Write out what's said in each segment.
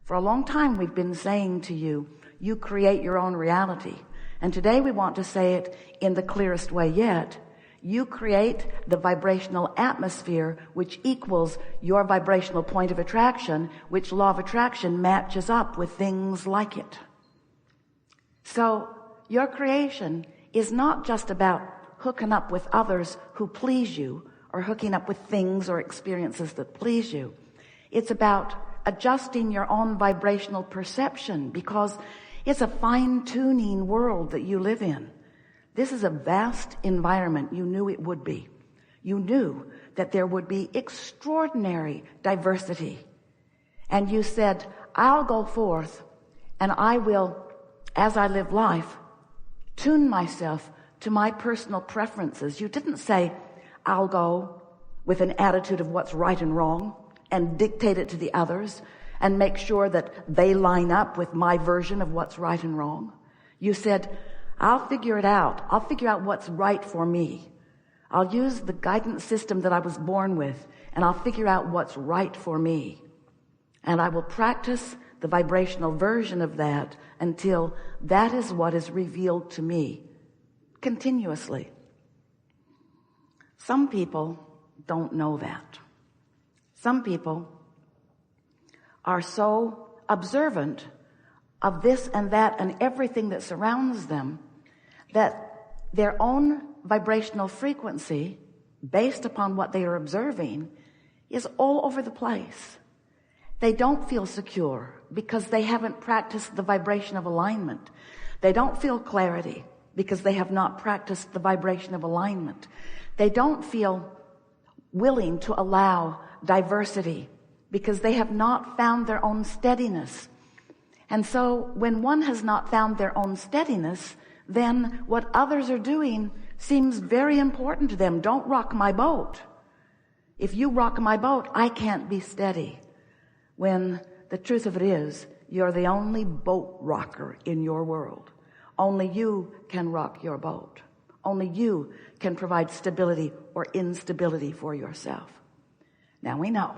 For a long time we've been saying to you, you create your own reality. And today we want to say it in the clearest way yet. You create the vibrational atmosphere which equals your vibrational point of attraction, which law of attraction matches up with things like it. So your creation is not just about hooking up with others who please you or hooking up with things or experiences that please you. It's about adjusting your own vibrational perception, because it's a fine-tuning world that you live in. This is a vast environment. You knew it would be. You knew that there would be extraordinary diversity. And you said, I'll go forth and I will, as I live life, tune myself to my personal preferences. You didn't say, I'll go with an attitude of what's right and wrong and dictate it to the others and make sure that they line up with my version of what's right and wrong. You said, I'll figure it out. I'll figure out what's right for me. I'll use the guidance system that I was born with, and I'll figure out what's right for me. And I will practice the vibrational version of that until that is what is revealed to me continuously. Some people don't know that. Some people are so observant of this and that and everything that surrounds them that their own vibrational frequency, based upon what they are observing, is all over the place. They don't feel secure because they haven't practiced the vibration of alignment. They don't feel clarity because they have not practiced the vibration of alignment. They don't feel willing to allow diversity because they have not found their own steadiness. And so when one has not found their own steadiness, then what others are doing seems very important to them. Don't rock my boat. If you rock my boat, I can't be steady. When the truth of it is, you're the only boat rocker in your world. Only you can rock your boat. Only you can provide stability or instability for yourself. Now we know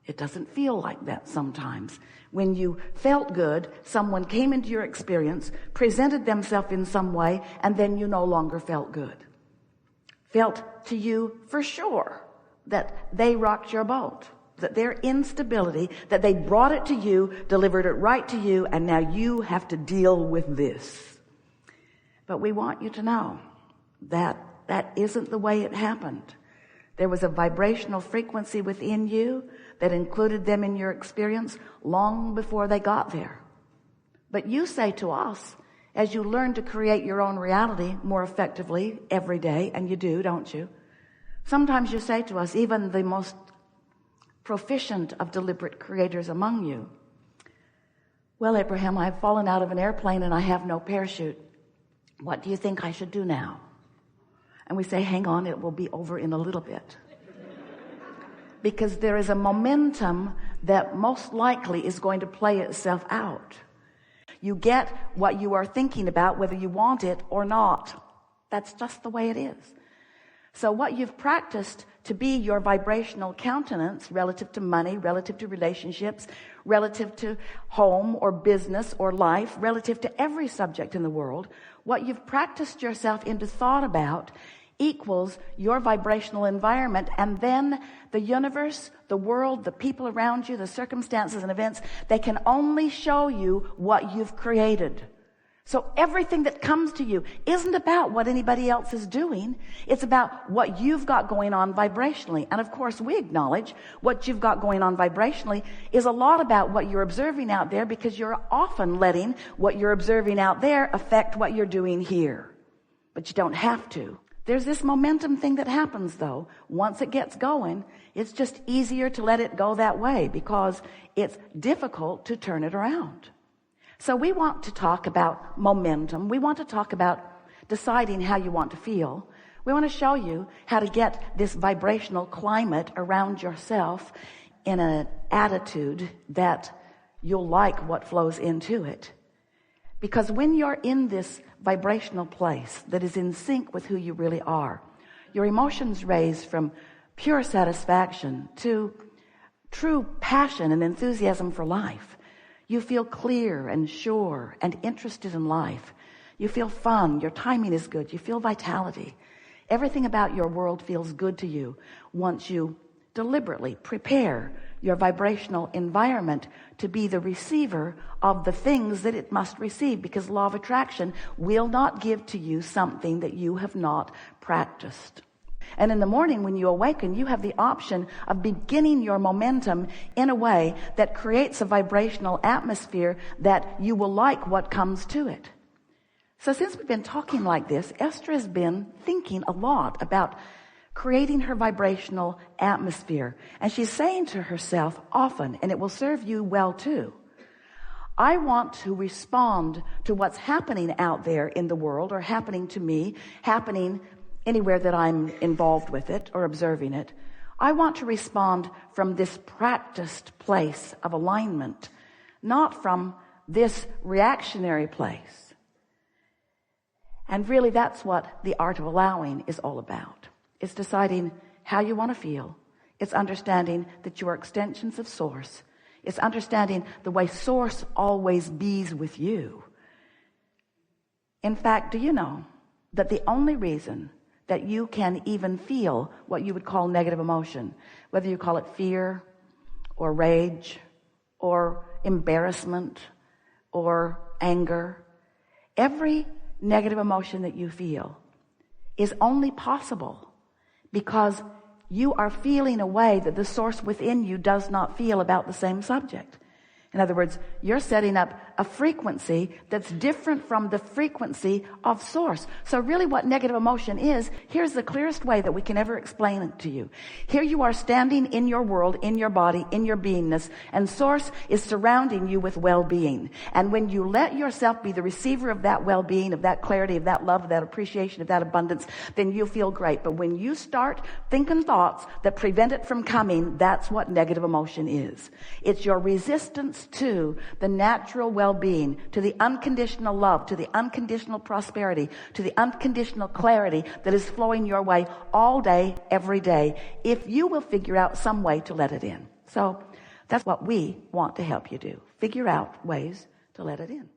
it doesn't feel like that sometimes. When you felt good, someone came into your experience, presented themselves in some way, and then you no longer felt good. Felt to you for sure that they rocked your boat, that their instability, that they brought it to you, delivered it right to you, and now you have to deal with this. But we want you to know that that isn't the way it happened. There was a vibrational frequency within you that included them in your experience long before they got there. But you say to us, as you learn to create your own reality more effectively every day, and you do, don't you? Sometimes you say to us, even the most proficient of deliberate creators among you, well, Abraham, I've fallen out of an airplane and I have no parachute. What do you think I should do now? And we say, hang on, it will be over in a little bit. Because there is a momentum that most likely is going to play itself out. You get what you are thinking about, whether you want it or not. That's just the way it is. So what you've practiced to be your vibrational countenance relative to money, relative to relationships, relative to home or business or life, relative to every subject in the world, what you've practiced yourself into thought about equals your vibrational environment, and then the universe, the world, the people around you, the circumstances and events, they can only show you what you've created. So everything that comes to you isn't about what anybody else is doing. It's about what you've got going on vibrationally. And of course, we acknowledge what you've got going on vibrationally is a lot about what you're observing out there, because you're often letting what you're observing out there affect what you're doing here. But you don't have to. There's this momentum thing that happens, though. Once it gets going, it's just easier to let it go that way because it's difficult to turn it around. So we want to talk about momentum. We want to talk about deciding how you want to feel. We want to show you how to get this vibrational climate around yourself in an attitude that you'll like what flows into it. Because when you're in this vibrational place that is in sync with who you really are, your emotions raise from pure satisfaction to true passion and enthusiasm for life. You feel clear and sure and interested in life. You feel fun. Your timing is good. You feel vitality. Everything about your world feels good to you once you deliberately prepare your vibrational environment to be the receiver of the things that it must receive, because law of attraction will not give to you something that you have not practiced. And in the morning when you awaken, you have the option of beginning your momentum in a way that creates a vibrational atmosphere that you will like what comes to it. So since we've been talking like this, Esther has been thinking a lot about creating her vibrational atmosphere. And she's saying to herself often, and it will serve you well too, I want to respond to what's happening out there in the world, or happening to me, happening anywhere that I'm involved with it or observing it. I want to respond from this practiced place of alignment, not from this reactionary place. And really that's what the art of allowing is all about. It's deciding how you want to feel. It's understanding that you are extensions of Source. It's understanding the way Source always bees with you. In fact, do you know that the only reason that you can even feel what you would call negative emotion, whether you call it fear or rage or embarrassment or anger, every negative emotion that you feel is only possible because you are feeling a way that the Source within you does not feel about the same subject. In other words, you're setting up a frequency that's different from the frequency of Source. So really what negative emotion is, here's the clearest way that we can ever explain it to you. Here you are standing in your world, in your body, in your beingness, and Source is surrounding you with well-being. And when you let yourself be the receiver of that well-being, of that clarity, of that love, of that appreciation, of that abundance, then you feel great. But when you start thinking thoughts that prevent it from coming, that's what negative emotion is. It's your resistance to the natural well-being, to the unconditional love, to the unconditional prosperity, to the unconditional clarity that is flowing your way all day, every day, if you will figure out some way to let it in. So that's what we want to help you do. Figure out ways to let it in.